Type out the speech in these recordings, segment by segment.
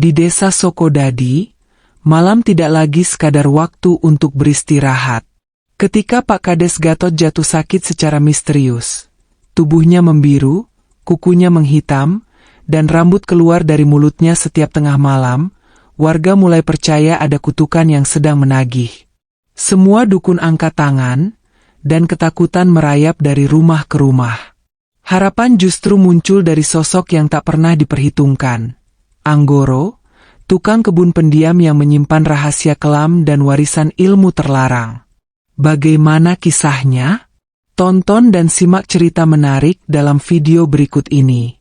Di desa Sokodadi, malam tidak lagi sekadar waktu untuk beristirahat. Ketika Pak Kades Gatot jatuh sakit secara misterius, tubuhnya membiru, kukunya menghitam, dan rambut keluar dari mulutnya setiap tengah malam, warga mulai percaya ada kutukan yang sedang menagih. Semua dukun angkat tangan, dan ketakutan merayap dari rumah ke rumah. Harapan justru muncul dari sosok yang tak pernah diperhitungkan. Anggoro, tukang kebun pendiam yang menyimpan rahasia kelam dan warisan ilmu terlarang. Bagaimana kisahnya? Tonton dan simak cerita menarik dalam video berikut ini.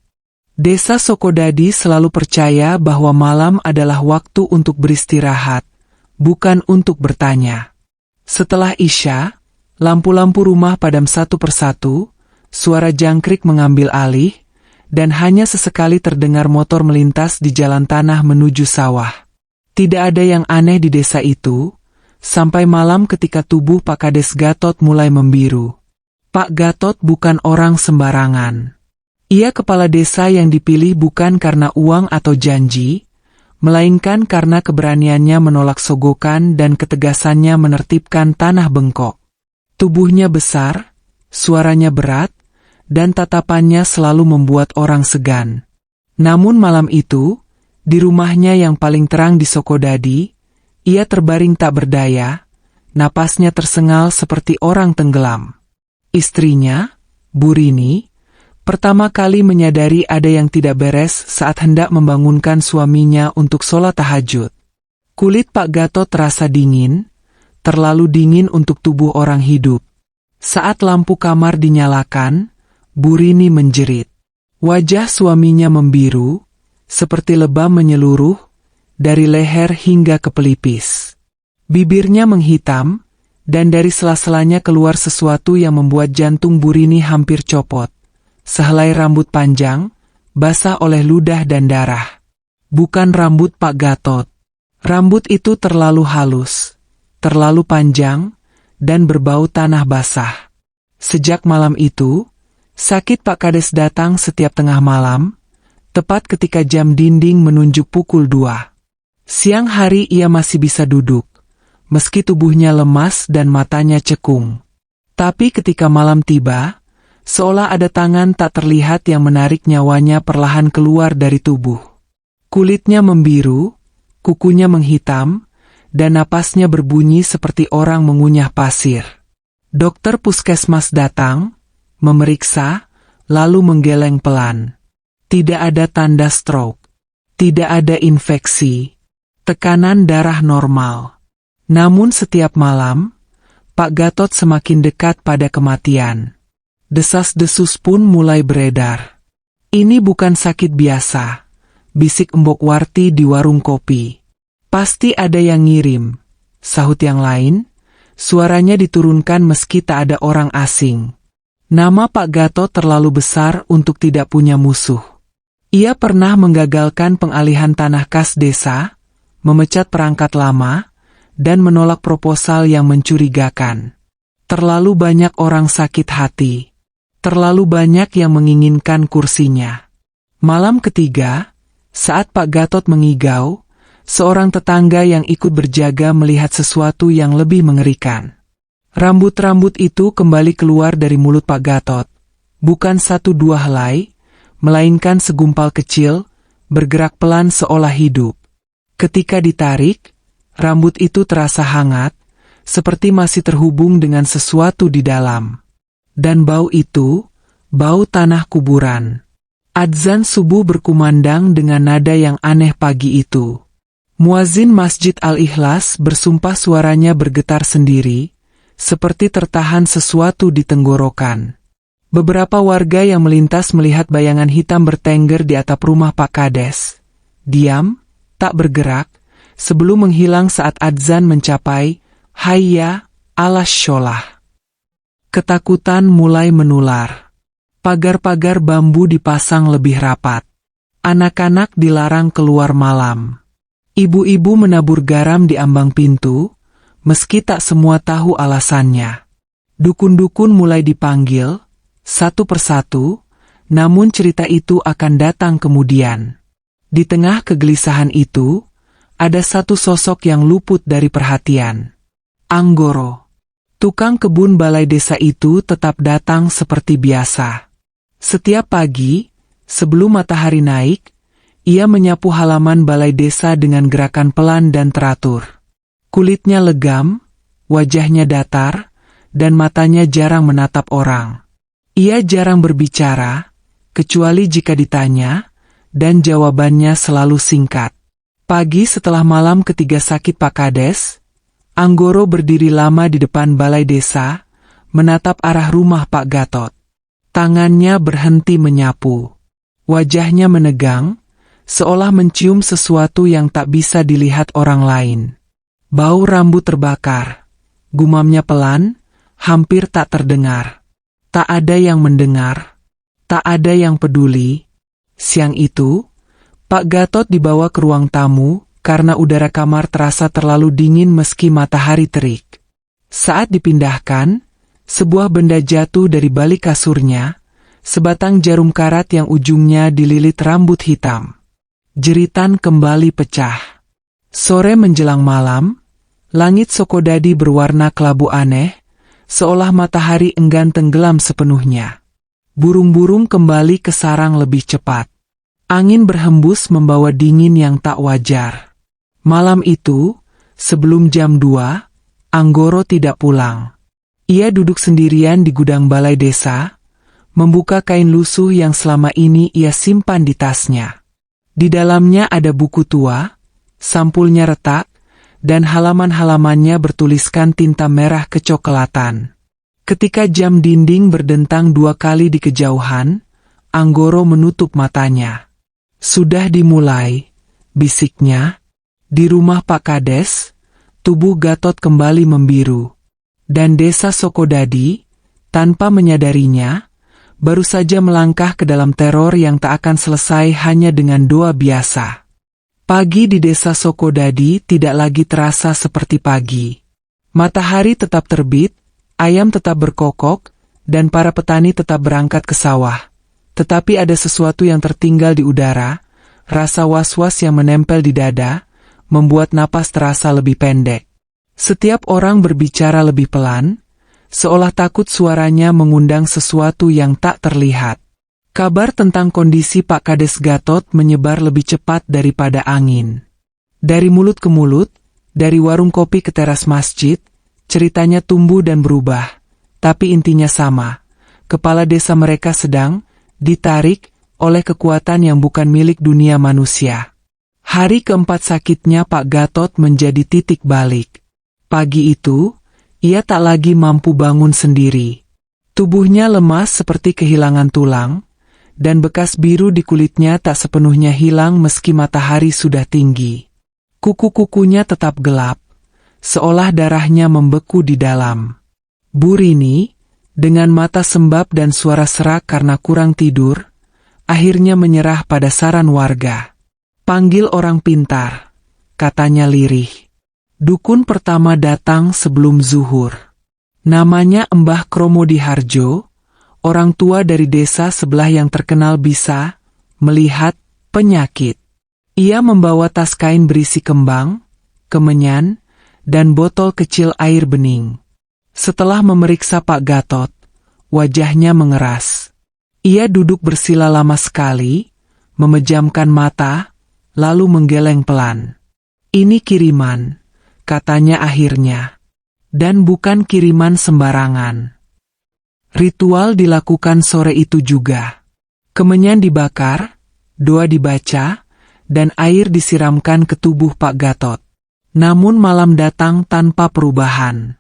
Desa Sokodadi selalu percaya bahwa malam adalah waktu untuk beristirahat, bukan untuk bertanya. Setelah Isya, lampu-lampu rumah padam satu persatu, suara jangkrik mengambil alih, dan hanya sesekali terdengar motor melintas di jalan tanah menuju sawah. Tidak ada yang aneh di desa itu, sampai malam ketika tubuh Pak Kades Gatot mulai membiru. Pak Gatot bukan orang sembarangan. Ia kepala desa yang dipilih bukan karena uang atau janji, melainkan karena keberaniannya menolak sogokan dan ketegasannya menertibkan tanah bengkok. Tubuhnya besar, suaranya berat, dan tatapannya selalu membuat orang segan. Namun malam itu, di rumahnya yang paling terang di Sokodadi, ia terbaring tak berdaya, napasnya tersengal seperti orang tenggelam. Istrinya, Burini, pertama kali menyadari ada yang tidak beres saat hendak membangunkan suaminya untuk sholat tahajud. Kulit Pak Gatot terasa dingin, terlalu dingin untuk tubuh orang hidup. Saat lampu kamar dinyalakan, Burini menjerit. Wajah suaminya membiru, seperti lebam menyeluruh, dari leher hingga ke pelipis. Bibirnya menghitam, dan dari sela-selanya keluar sesuatu yang membuat jantung Burini hampir copot. Sehelai rambut panjang, basah oleh ludah dan darah. Bukan rambut Pak Gatot. Rambut itu terlalu halus, terlalu panjang, dan berbau tanah basah. Sejak malam itu, sakit Pak Kades datang setiap tengah malam, tepat ketika jam dinding menunjuk pukul 2. Siang hari ia masih bisa duduk, meski tubuhnya lemas dan matanya cekung. Tapi ketika malam tiba, seolah ada tangan tak terlihat yang menarik nyawanya perlahan keluar dari tubuh. Kulitnya membiru, kukunya menghitam, dan napasnya berbunyi seperti orang mengunyah pasir. Dokter puskesmas datang, memeriksa, lalu menggeleng pelan. Tidak ada tanda stroke. Tidak ada infeksi. Tekanan darah normal. Namun setiap malam, Pak Gatot semakin dekat pada kematian. Desas-desus pun mulai beredar. Ini bukan sakit biasa, bisik Mbok Warti di warung kopi. Pasti ada yang ngirim, sahut yang lain. Suaranya diturunkan meski tak ada orang asing. Nama Pak Gatot terlalu besar untuk tidak punya musuh. Ia pernah menggagalkan pengalihan tanah kas desa, memecat perangkat lama, dan menolak proposal yang mencurigakan. Terlalu banyak orang sakit hati. Terlalu banyak yang menginginkan kursinya. Malam ketiga, saat Pak Gatot mengigau, seorang tetangga yang ikut berjaga melihat sesuatu yang lebih mengerikan. Rambut-rambut itu kembali keluar dari mulut Pak Gatot. Bukan satu dua helai, melainkan segumpal kecil, bergerak pelan seolah hidup. Ketika ditarik, rambut itu terasa hangat, seperti masih terhubung dengan sesuatu di dalam. Dan bau itu, bau tanah kuburan. Adzan subuh berkumandang dengan nada yang aneh pagi itu. Muazin Masjid Al-Ikhlas bersumpah, suaranya bergetar sendiri, seperti tertahan sesuatu di tenggorokan. Beberapa warga yang melintas melihat bayangan hitam bertengger di atap rumah Pak Kades. Diam, tak bergerak, sebelum menghilang saat adzan mencapai hayya 'alas sholah. Ketakutan mulai menular. Pagar-pagar bambu dipasang lebih rapat. Anak-anak dilarang keluar malam. Ibu-ibu menabur garam di ambang pintu, meski tak semua tahu alasannya. Dukun-dukun mulai dipanggil, satu persatu, namun cerita itu akan datang kemudian. Di tengah kegelisahan itu, ada satu sosok yang luput dari perhatian. Anggoro. Tukang kebun balai desa itu tetap datang seperti biasa. Setiap pagi, sebelum matahari naik, ia menyapu halaman balai desa dengan gerakan pelan dan teratur. Kulitnya legam, wajahnya datar, dan matanya jarang menatap orang. Ia jarang berbicara, kecuali jika ditanya, dan jawabannya selalu singkat. Pagi setelah malam ketiga sakit Pak Kades, Anggoro berdiri lama di depan balai desa, menatap arah rumah Pak Gatot. Tangannya berhenti menyapu. Wajahnya menegang, seolah mencium sesuatu yang tak bisa dilihat orang lain. Bau rambut terbakar. Gumamnya pelan, hampir tak terdengar. Tak ada yang mendengar. Tak ada yang peduli. Siang itu, Pak Gatot dibawa ke ruang tamu, karena udara kamar terasa terlalu dingin meski matahari terik. Saat dipindahkan, sebuah benda jatuh dari balik kasurnya, sebatang jarum karat yang ujungnya dililit rambut hitam. Jeritan kembali pecah. Sore menjelang malam, langit Sokodadi berwarna kelabu aneh, seolah matahari enggan tenggelam sepenuhnya. Burung-burung kembali ke sarang lebih cepat. Angin berhembus membawa dingin yang tak wajar. Malam itu, sebelum jam 2, Anggoro tidak pulang. Ia duduk sendirian di gudang balai desa, membuka kain lusuh yang selama ini ia simpan di tasnya. Di dalamnya ada buku tua, sampulnya retak, dan halaman-halamannya bertuliskan tinta merah kecoklatan. Ketika jam dinding berdentang 2 kali di kejauhan, Anggoro menutup matanya. Sudah dimulai, bisiknya. Di rumah Pak Kades, tubuh Gatot kembali membiru. Dan desa Sokodadi, tanpa menyadarinya, baru saja melangkah ke dalam teror yang tak akan selesai hanya dengan doa biasa. Pagi di desa Sokodadi tidak lagi terasa seperti pagi. Matahari tetap terbit, ayam tetap berkokok, dan para petani tetap berangkat ke sawah. Tetapi ada sesuatu yang tertinggal di udara, rasa was-was yang menempel di dada, membuat napas terasa lebih pendek. Setiap orang berbicara lebih pelan, seolah takut suaranya mengundang sesuatu yang tak terlihat. Kabar tentang kondisi Pak Kades Gatot menyebar lebih cepat daripada angin. Dari mulut ke mulut, dari warung kopi ke teras masjid, ceritanya tumbuh dan berubah, tapi intinya sama. Kepala desa mereka sedang ditarik oleh kekuatan yang bukan milik dunia manusia. Hari keempat sakitnya Pak Gatot menjadi titik balik. Pagi itu, ia tak lagi mampu bangun sendiri. Tubuhnya lemas seperti kehilangan tulang, dan bekas biru di kulitnya tak sepenuhnya hilang meski matahari sudah tinggi. Kuku-kukunya tetap gelap, seolah darahnya membeku di dalam. Bu Rini, dengan mata sembab dan suara serak karena kurang tidur, akhirnya menyerah pada saran warga. Panggil orang pintar, katanya lirih. Dukun pertama datang sebelum zuhur. Namanya Mbah Kromodiharjo, orang tua dari desa sebelah yang terkenal bisa melihat penyakit. Ia membawa tas kain berisi kembang, kemenyan, dan botol kecil air bening. Setelah memeriksa Pak Gatot, wajahnya mengeras. Ia duduk bersila lama sekali, memejamkan mata, lalu menggeleng pelan. Ini kiriman, katanya akhirnya. Dan bukan kiriman sembarangan. Ritual dilakukan sore itu juga. Kemenyan dibakar, doa dibaca, dan air disiramkan ke tubuh Pak Gatot. Namun malam datang tanpa perubahan.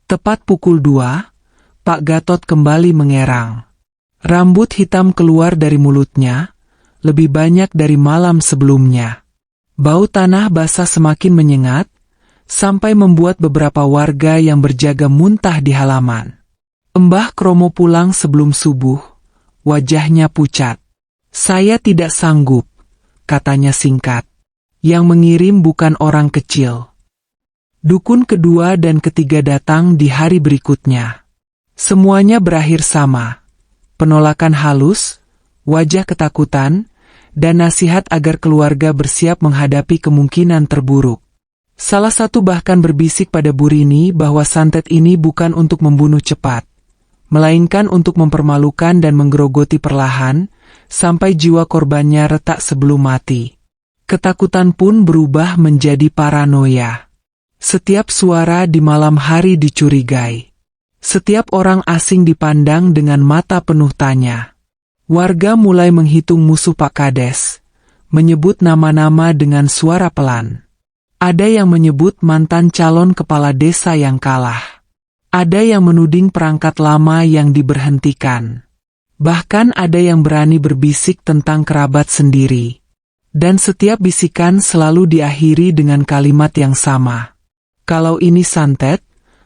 Tepat pukul 2, Pak Gatot kembali mengerang. Rambut hitam keluar dari mulutnya, lebih banyak dari malam sebelumnya. Bau tanah basah semakin menyengat, sampai membuat beberapa warga yang berjaga muntah di halaman. Mbah Kromo pulang sebelum subuh, wajahnya pucat. Saya tidak sanggup, katanya singkat. Yang mengirim bukan orang kecil. Dukun kedua dan ketiga datang di hari berikutnya. Semuanya berakhir sama. Penolakan halus, wajah ketakutan, dan nasihat agar keluarga bersiap menghadapi kemungkinan terburuk. Salah satu bahkan berbisik pada Burini bahwa santet ini bukan untuk membunuh cepat, melainkan untuk mempermalukan dan menggerogoti perlahan, sampai jiwa korbannya retak sebelum mati. Ketakutan pun berubah menjadi paranoia. Setiap suara di malam hari dicurigai. Setiap orang asing dipandang dengan mata penuh tanya. Warga mulai menghitung musuh Pak Kades, menyebut nama-nama dengan suara pelan. Ada yang menyebut mantan calon kepala desa yang kalah. Ada yang menuding perangkat lama yang diberhentikan. Bahkan ada yang berani berbisik tentang kerabat sendiri. Dan setiap bisikan selalu diakhiri dengan kalimat yang sama. Kalau ini santet,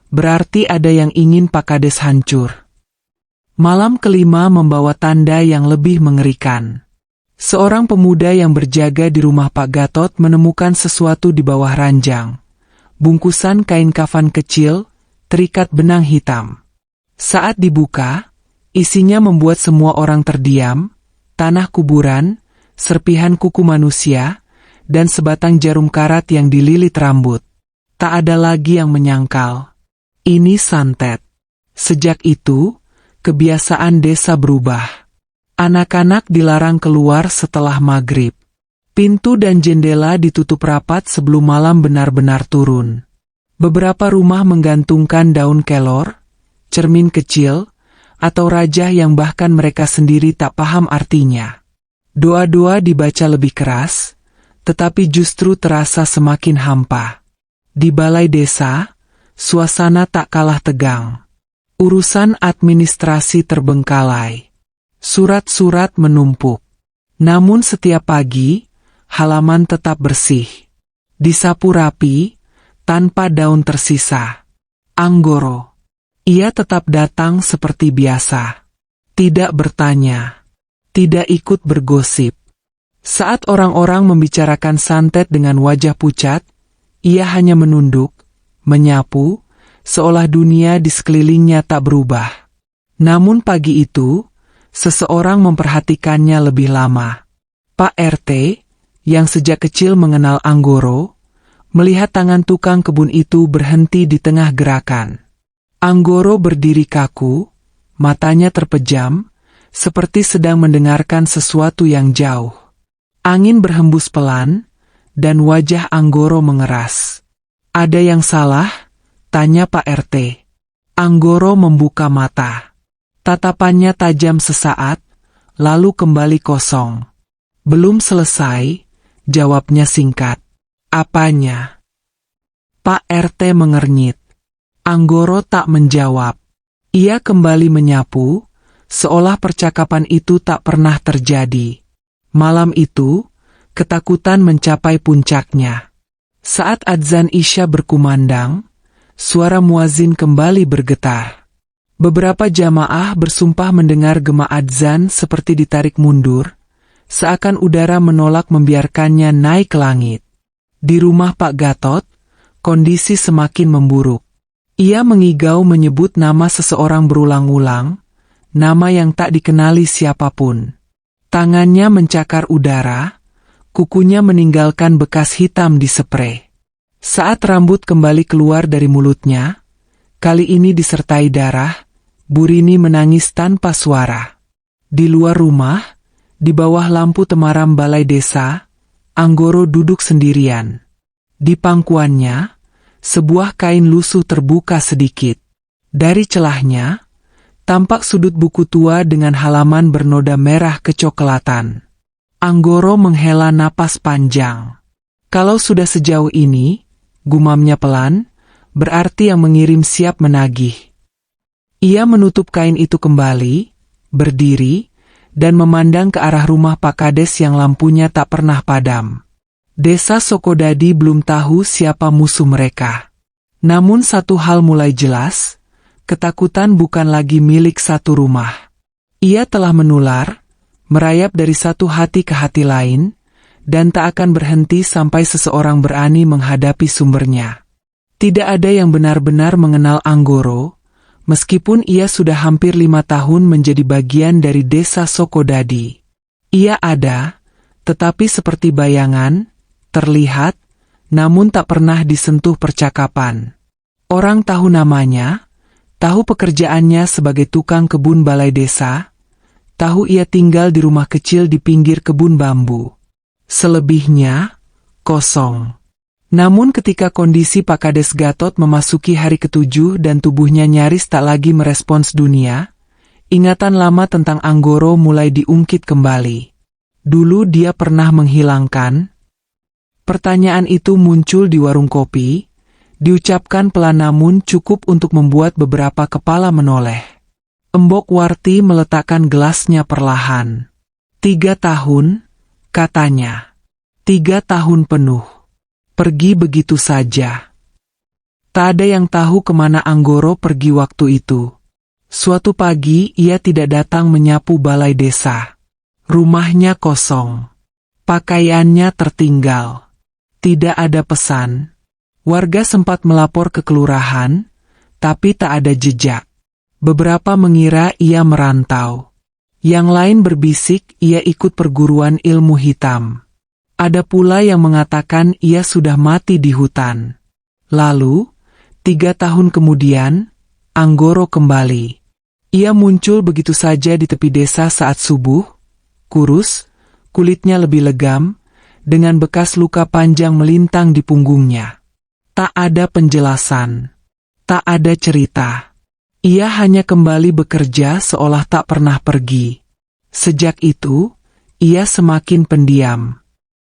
berarti ada yang ingin Pak Kades hancur. Malam kelima membawa tanda yang lebih mengerikan. Seorang pemuda yang berjaga di rumah Pak Gatot menemukan sesuatu di bawah ranjang. Bungkusan kain kafan kecil, terikat benang hitam. Saat dibuka, isinya membuat semua orang terdiam, tanah kuburan, serpihan kuku manusia, dan sebatang jarum karat yang dililit rambut. Tak ada lagi yang menyangkal. Ini santet. Sejak itu, kebiasaan desa berubah. Anak-anak dilarang keluar setelah maghrib. Pintu dan jendela ditutup rapat sebelum malam benar-benar turun. Beberapa rumah menggantungkan daun kelor, cermin kecil, atau rajah yang bahkan mereka sendiri tak paham artinya. Doa-doa dibaca lebih keras, tetapi justru terasa semakin hampa. Di balai desa, suasana tak kalah tegang. Urusan administrasi terbengkalai. Surat-surat menumpuk. Namun setiap pagi, halaman tetap bersih. Disapu rapi, tanpa daun tersisa. Anggoro. Ia tetap datang seperti biasa. Tidak bertanya. Tidak ikut bergosip. Saat orang-orang membicarakan santet dengan wajah pucat, ia hanya menunduk, menyapu, seolah dunia di sekelilingnya tak berubah. Namun pagi itu, seseorang memperhatikannya lebih lama. Pak RT, yang sejak kecil mengenal Anggoro, melihat tangan tukang kebun itu berhenti di tengah gerakan. Anggoro berdiri kaku, matanya terpejam, seperti sedang mendengarkan sesuatu yang jauh. Angin berhembus pelan, dan wajah Anggoro mengeras. Ada yang salah? Tanya Pak RT. Anggoro membuka mata. Tatapannya tajam sesaat, lalu kembali kosong. Belum selesai, jawabnya singkat. Apanya? Pak RT mengernyit. Anggoro tak menjawab. Ia kembali menyapu, seolah percakapan itu tak pernah terjadi. Malam itu, ketakutan mencapai puncaknya. Saat adzan Isya berkumandang, suara muazin kembali bergetar. Beberapa jamaah bersumpah mendengar gema adzan seperti ditarik mundur, seakan udara menolak membiarkannya naik ke langit. Di rumah Pak Gatot, kondisi semakin memburuk. Ia mengigau menyebut nama seseorang berulang-ulang, nama yang tak dikenali siapapun. Tangannya mencakar udara, kukunya meninggalkan bekas hitam di sprei. Saat rambut kembali keluar dari mulutnya, kali ini disertai darah, Burini menangis tanpa suara. Di luar rumah, di bawah lampu temaram balai desa, Anggoro duduk sendirian. Di pangkuannya, sebuah kain lusuh terbuka sedikit. Dari celahnya, tampak sudut buku tua dengan halaman bernoda merah kecoklatan. Anggoro menghela napas panjang. Kalau sudah sejauh ini, gumamnya pelan, berarti yang mengirim siap menagih. Ia menutup kain itu kembali, berdiri, dan memandang ke arah rumah Pak Kades yang lampunya tak pernah padam. Desa Sokodadi belum tahu siapa musuh mereka. Namun satu hal mulai jelas, ketakutan bukan lagi milik satu rumah. Ia telah menular, merayap dari satu hati ke hati lain, dan tak akan berhenti sampai seseorang berani menghadapi sumbernya. Tidak ada yang benar-benar mengenal Anggoro, meskipun ia sudah hampir 5 tahun menjadi bagian dari desa Sokodadi. Ia ada, tetapi seperti bayangan, terlihat, namun tak pernah disentuh percakapan. Orang tahu namanya, tahu pekerjaannya sebagai tukang kebun balai desa, tahu ia tinggal di rumah kecil di pinggir kebun bambu. Selebihnya, kosong. Namun ketika kondisi Pak Kades Gatot memasuki hari ke-7 dan tubuhnya nyaris tak lagi merespons dunia, ingatan lama tentang Anggoro mulai diungkit kembali. Dulu dia pernah menghilangkan. Pertanyaan itu muncul di warung kopi, diucapkan pelan namun cukup untuk membuat beberapa kepala menoleh. Embok Warti meletakkan gelasnya perlahan. 3 tahun, katanya. 3 tahun penuh. Pergi begitu saja. Tak ada yang tahu kemana Anggoro pergi waktu itu. Suatu pagi ia tidak datang menyapu balai desa. Rumahnya kosong. Pakaiannya tertinggal. Tidak ada pesan. Warga sempat melapor ke kelurahan, tapi tak ada jejak. Beberapa mengira ia merantau. Yang lain berbisik ia ikut perguruan ilmu hitam. Ada pula yang mengatakan ia sudah mati di hutan. Lalu, 3 tahun kemudian, Anggoro kembali. Ia muncul begitu saja di tepi desa saat subuh, kurus, kulitnya lebih legam, dengan bekas luka panjang melintang di punggungnya. Tak ada penjelasan. Tak ada cerita. Ia hanya kembali bekerja seolah tak pernah pergi. Sejak itu, ia semakin pendiam.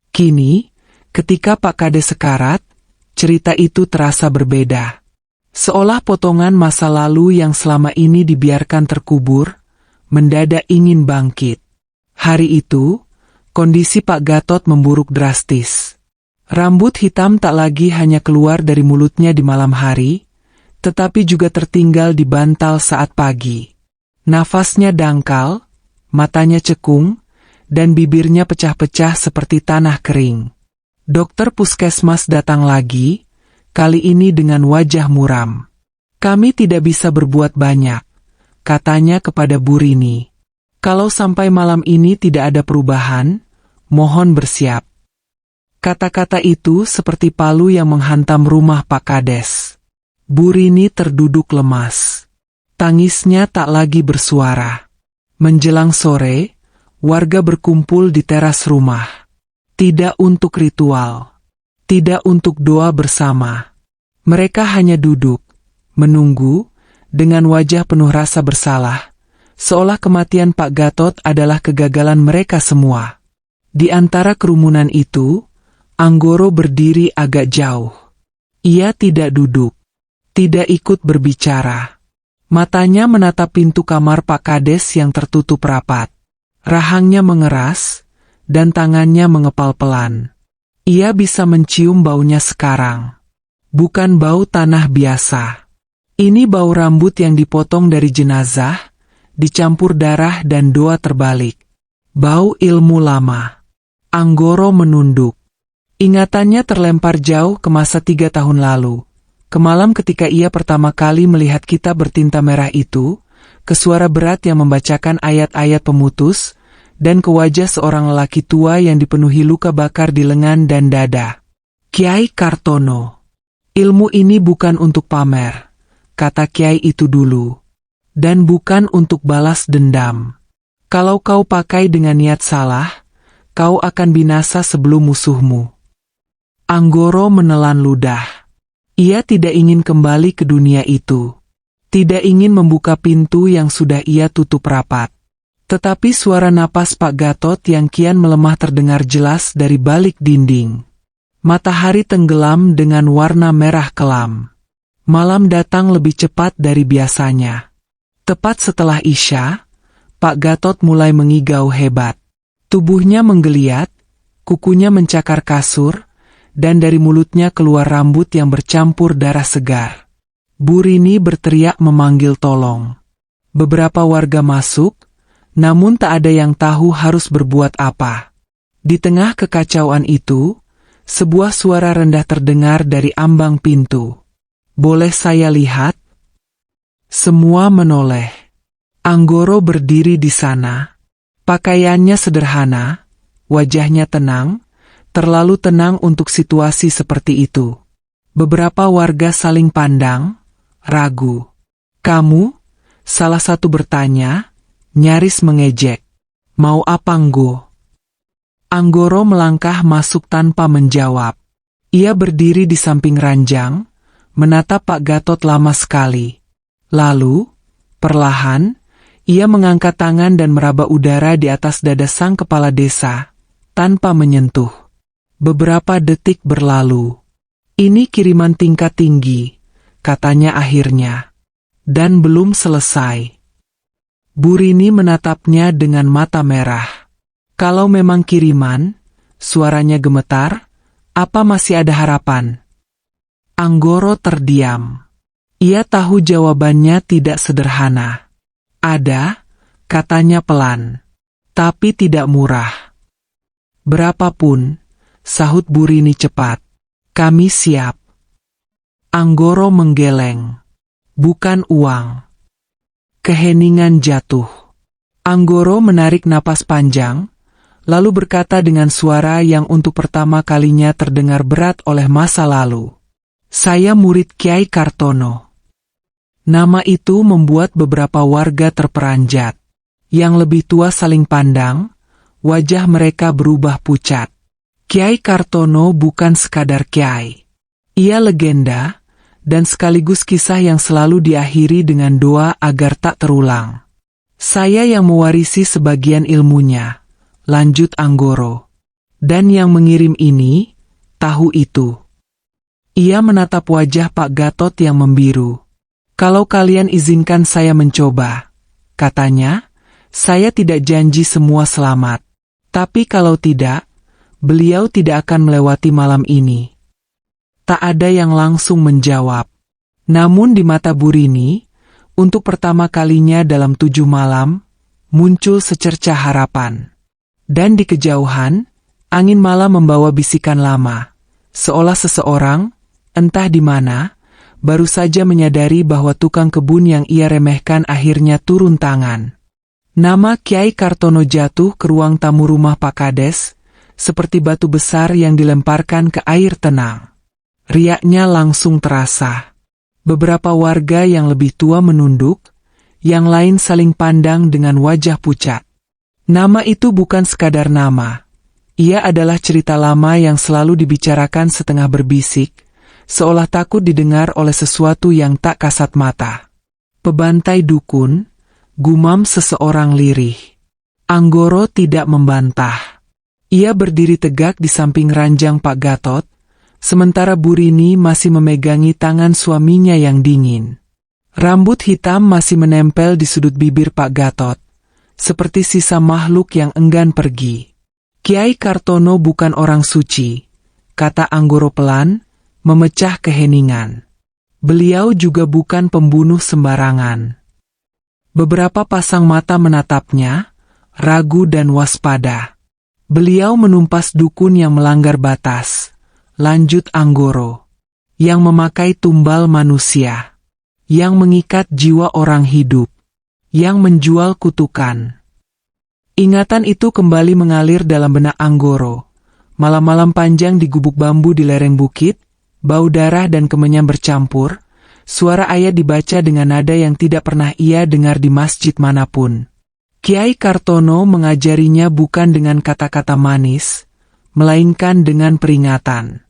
Kini, ketika Pak Kades sekarat, cerita itu terasa berbeda. Seolah potongan masa lalu yang selama ini dibiarkan terkubur, mendadak ingin bangkit. Hari itu, kondisi Pak Gatot memburuk drastis. Rambut hitam tak lagi hanya keluar dari mulutnya di malam hari, tetapi juga tertinggal di bantal saat pagi. Nafasnya dangkal, matanya cekung, dan bibirnya pecah-pecah seperti tanah kering. Dokter puskesmas datang lagi, kali ini dengan wajah muram. Kami tidak bisa berbuat banyak, katanya kepada Bu Rini. Kalau sampai malam ini tidak ada perubahan, mohon bersiap. Kata-kata itu seperti palu yang menghantam rumah Pak Kades. Bu Rini terduduk lemas. Tangisnya tak lagi bersuara. Menjelang sore, warga berkumpul di teras rumah. Tidak untuk ritual. Tidak untuk doa bersama. Mereka hanya duduk, menunggu, dengan wajah penuh rasa bersalah, seolah kematian Pak Gatot adalah kegagalan mereka semua. Di antara kerumunan itu, Anggoro berdiri agak jauh. Ia tidak duduk, tidak ikut berbicara. Matanya menatap pintu kamar Pak Kades yang tertutup rapat. Rahangnya mengeras, dan tangannya mengepal pelan. Ia bisa mencium baunya sekarang. Bukan bau tanah biasa. Ini bau rambut yang dipotong dari jenazah, dicampur darah dan doa terbalik. Bau ilmu lama. Anggoro menunduk. Ingatannya terlempar jauh ke masa 3 tahun lalu. Ke malam ketika ia pertama kali melihat kitab bertinta merah itu, ke suara berat yang membacakan ayat-ayat pemutus, dan ke wajah seorang lelaki tua yang dipenuhi luka bakar di lengan dan dada. Kiai Kartono. Ilmu ini bukan untuk pamer, kata Kiai itu dulu. Dan bukan untuk balas dendam. Kalau kau pakai dengan niat salah, kau akan binasa sebelum musuhmu. Anggoro menelan ludah. Ia tidak ingin kembali ke dunia itu. Tidak ingin membuka pintu yang sudah ia tutup rapat. Tetapi suara napas Pak Gatot yang kian melemah terdengar jelas dari balik dinding. Matahari tenggelam dengan warna merah kelam. Malam datang lebih cepat dari biasanya. Tepat setelah Isya, Pak Gatot mulai mengigau hebat. Tubuhnya menggeliat, kukunya mencakar kasur, dan dari mulutnya keluar rambut yang bercampur darah segar. Bu Rini berteriak memanggil tolong. Beberapa warga masuk, namun tak ada yang tahu harus berbuat apa. Di tengah kekacauan itu, sebuah suara rendah terdengar dari ambang pintu. Boleh saya lihat? Semua menoleh. Anggoro berdiri di sana. Pakaiannya sederhana, wajahnya tenang, terlalu tenang untuk situasi seperti itu. Beberapa warga saling pandang, ragu. "Kamu?" salah satu bertanya, nyaris mengejek. "Mau apa, Nggo?" Anggoro melangkah masuk tanpa menjawab. Ia berdiri di samping ranjang, menatap Pak Gatot lama sekali. Lalu, perlahan, ia mengangkat tangan dan meraba udara di atas dada sang kepala desa, tanpa menyentuh. Beberapa detik berlalu. "Ini kiriman tingkat tinggi," katanya akhirnya. "Dan belum selesai." Bu Rini menatapnya dengan mata merah. "Kalau memang kiriman," suaranya gemetar, "apa masih ada harapan?" Anggoro terdiam. Ia tahu jawabannya tidak sederhana. "Ada," katanya pelan. "Tapi tidak murah." "Berapapun," sahut Bu Rini cepat. "Kami siap." Anggoro menggeleng. "Bukan uang." Keheningan jatuh. Anggoro menarik napas panjang, lalu berkata dengan suara yang untuk pertama kalinya terdengar berat oleh masa lalu. "Saya murid Kiai Kartono." Nama itu membuat beberapa warga terperanjat. Yang lebih tua saling pandang, wajah mereka berubah pucat. Kiai Kartono bukan sekadar kiai. Ia legenda, dan sekaligus kisah yang selalu diakhiri dengan doa agar tak terulang. "Saya yang mewarisi sebagian ilmunya," lanjut Anggoro. "Dan yang mengirim ini, tahu itu." Ia menatap wajah Pak Gatot yang membiru. "Kalau kalian izinkan saya mencoba," katanya, "saya tidak janji semua selamat. Tapi kalau tidak, beliau tidak akan melewati malam ini." Tak ada yang langsung menjawab. Namun di mata Bu Rini, untuk pertama kalinya dalam 7 malam, muncul secercah harapan. Dan di kejauhan, angin malam membawa bisikan lama, seolah seseorang, entah di mana, baru saja menyadari bahwa tukang kebun yang ia remehkan akhirnya turun tangan. Nama Kiai Kartono jatuh ke ruang tamu rumah Pak Kades, seperti batu besar yang dilemparkan ke air tenang. Riaknya langsung terasa. Beberapa warga yang lebih tua menunduk, yang lain saling pandang dengan wajah pucat. Nama itu bukan sekadar nama. Ia adalah cerita lama yang selalu dibicarakan setengah berbisik, seolah takut didengar oleh sesuatu yang tak kasat mata. "Pebantai dukun," gumam seseorang lirih. Anggoro tidak membantah. Ia berdiri tegak di samping ranjang Pak Gatot, sementara Bu Rini masih memegangi tangan suaminya yang dingin. Rambut hitam masih menempel di sudut bibir Pak Gatot, seperti sisa makhluk yang enggan pergi. "Kiai Kartono bukan orang suci," kata Anggoro pelan, memecah keheningan. "Beliau juga bukan pembunuh sembarangan." Beberapa pasang mata menatapnya, ragu dan waspada. "Beliau menumpas dukun yang melanggar batas," lanjut Anggoro, "yang memakai tumbal manusia, yang mengikat jiwa orang hidup, yang menjual kutukan." Ingatan itu kembali mengalir dalam benak Anggoro. Malam-malam panjang di gubuk bambu di lereng bukit, bau darah dan kemenyan bercampur, suara ayat dibaca dengan nada yang tidak pernah ia dengar di masjid manapun. Kiai Kartono mengajarinya bukan dengan kata-kata manis, melainkan dengan peringatan.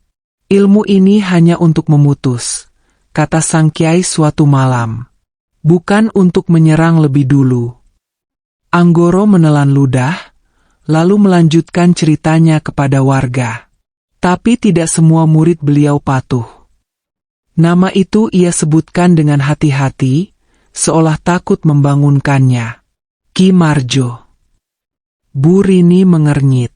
"Ilmu ini hanya untuk memutus," kata sang kiai suatu malam. "Bukan untuk menyerang lebih dulu." Anggoro menelan ludah, lalu melanjutkan ceritanya kepada warga. Tapi tidak semua murid beliau patuh. Nama itu ia sebutkan dengan hati-hati, seolah takut membangunkannya. "Ki Marjo." Bu Rini mengernyit.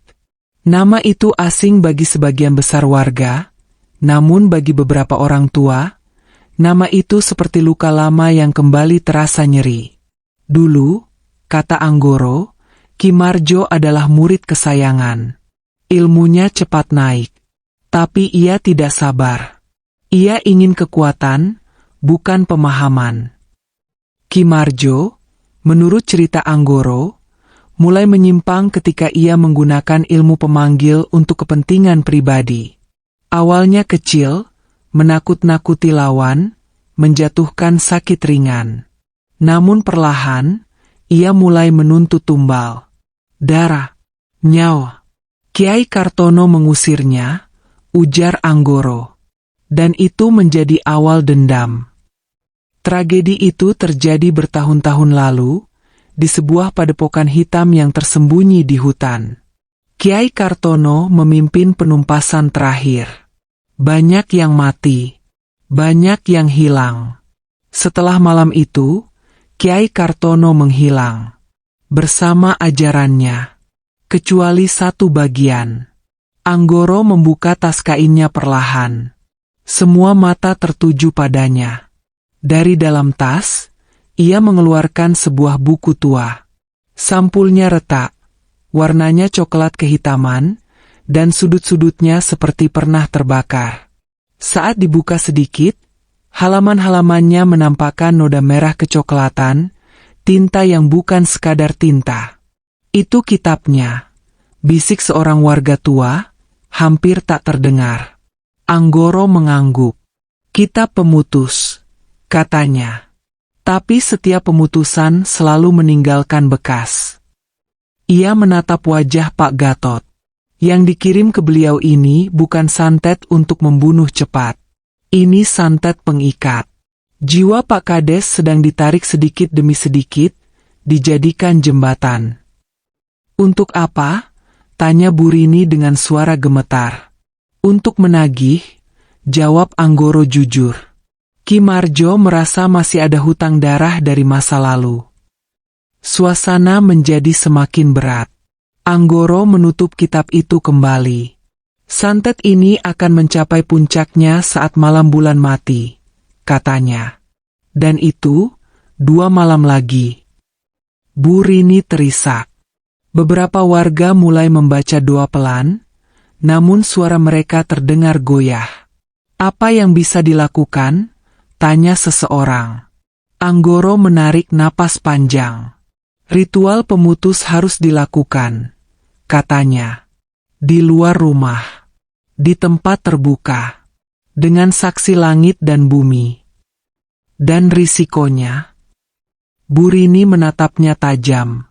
Nama itu asing bagi sebagian besar warga, namun bagi beberapa orang tua, nama itu seperti luka lama yang kembali terasa nyeri. "Dulu," kata Anggoro, "Ki Marjo adalah murid kesayangan. Ilmunya cepat naik. Tapi ia tidak sabar. Ia ingin kekuatan, bukan pemahaman." Ki Marjo, menurut cerita Anggoro, mulai menyimpang ketika ia menggunakan ilmu pemanggil untuk kepentingan pribadi. Awalnya kecil, menakut-nakuti lawan, menjatuhkan sakit ringan. Namun perlahan, ia mulai menuntut tumbal. Darah, nyawa. Kiai Kartono mengusirnya, ujar Anggoro. Dan itu menjadi awal dendam. Tragedi itu terjadi bertahun-tahun lalu, di sebuah padepokan hitam yang tersembunyi di hutan. Kiai Kartono memimpin penumpasan terakhir. Banyak yang mati, banyak yang hilang. Setelah malam itu, Kiai Kartono menghilang. Bersama ajarannya. Kecuali satu bagian. Anggoro membuka tas kainnya perlahan. Semua mata tertuju padanya. Dari dalam tas, ia mengeluarkan sebuah buku tua. Sampulnya retak, warnanya coklat kehitaman, dan sudut-sudutnya seperti pernah terbakar. Saat dibuka sedikit, halaman-halamannya menampakkan noda merah kecoklatan, tinta yang bukan sekadar tinta. Itu kitabnya, bisik seorang warga tua, hampir tak terdengar. Anggoro mengangguk. Kitab pemutus, katanya. Tapi setiap pemutusan selalu meninggalkan bekas. Ia menatap wajah Pak Gatot. Yang dikirim ke beliau ini bukan santet untuk membunuh cepat. Ini santet pengikat. Jiwa Pak Kades sedang ditarik sedikit demi sedikit, dijadikan jembatan. Untuk apa? Tanya Bu Rini dengan suara gemetar. Untuk menagih, jawab Anggoro jujur. Ki Marjo merasa masih ada hutang darah dari masa lalu. Suasana menjadi semakin berat. Anggoro menutup kitab itu kembali. Santet ini akan mencapai puncaknya saat malam bulan mati, katanya. Dan itu, 2 malam lagi. Bu Rini terisak. Beberapa warga mulai membaca doa pelan, namun suara mereka terdengar goyah. Apa yang bisa dilakukan? Tanya seseorang. Anggoro menarik napas panjang. Ritual pemutus harus dilakukan, katanya. Di luar rumah. Di tempat terbuka. Dengan saksi langit dan bumi. Dan risikonya? Bu Rini menatapnya tajam.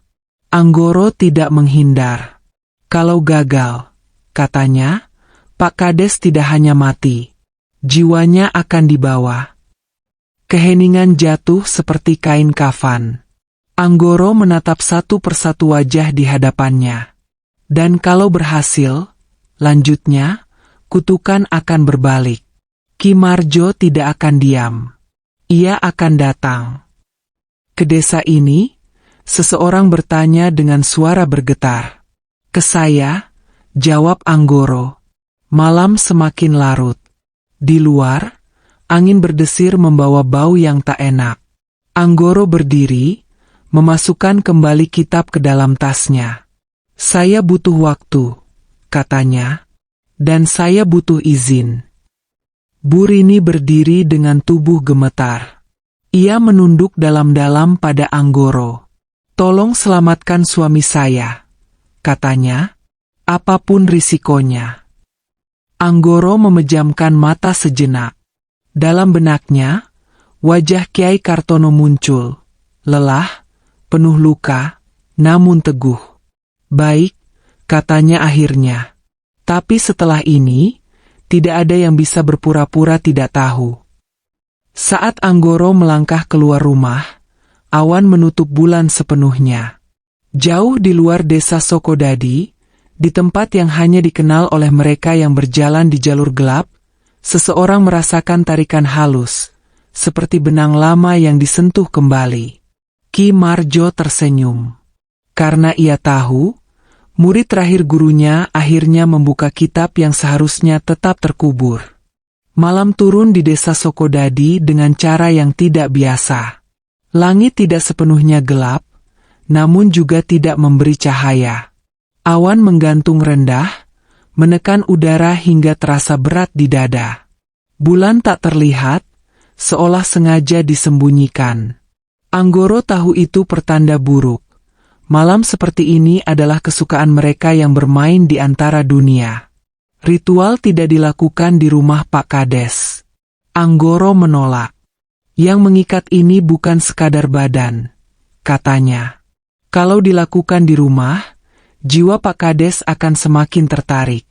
Anggoro tidak menghindar. Kalau gagal, katanya, Pak Kades tidak hanya mati. Jiwanya akan dibawa. Keheningan jatuh seperti kain kafan. Anggoro menatap satu persatu wajah di hadapannya. Dan kalau berhasil, lanjutnya, kutukan akan berbalik. Ki Marjo tidak akan diam. Ia akan datang. Ke desa ini, seseorang bertanya dengan suara bergetar. Ke saya, jawab Anggoro. Malam semakin larut. Di luar, angin berdesir membawa bau yang tak enak. Anggoro berdiri, memasukkan kembali kitab ke dalam tasnya. Saya butuh waktu, katanya, dan saya butuh izin. Bu Rini berdiri dengan tubuh gemetar. Ia menunduk dalam-dalam pada Anggoro. Tolong selamatkan suami saya, katanya, apapun risikonya. Anggoro memejamkan mata sejenak. Dalam benaknya, wajah Kiai Kartono muncul, lelah, penuh luka, namun teguh. Baik, katanya akhirnya. Tapi setelah ini, tidak ada yang bisa berpura-pura tidak tahu. Saat Anggoro melangkah keluar rumah, awan menutup bulan sepenuhnya. Jauh di luar desa Sokodadi, di tempat yang hanya dikenal oleh mereka yang berjalan di jalur gelap, seseorang merasakan tarikan halus, seperti benang lama yang disentuh kembali. Ki Marjo tersenyum. Karena ia tahu, murid terakhir gurunya akhirnya membuka kitab yang seharusnya tetap terkubur. Malam turun di desa Sokodadi dengan cara yang tidak biasa. Langit tidak sepenuhnya gelap, namun juga tidak memberi cahaya. Awan menggantung rendah, menekan udara hingga terasa berat di dada. Bulan tak terlihat, seolah sengaja disembunyikan. Anggoro tahu itu pertanda buruk. Malam seperti ini adalah kesukaan mereka yang bermain di antara dunia. Ritual tidak dilakukan di rumah Pak Kades. Anggoro menolak. Yang mengikat ini bukan sekadar badan, katanya. Kalau dilakukan di rumah, jiwa Pak Kades akan semakin tertarik.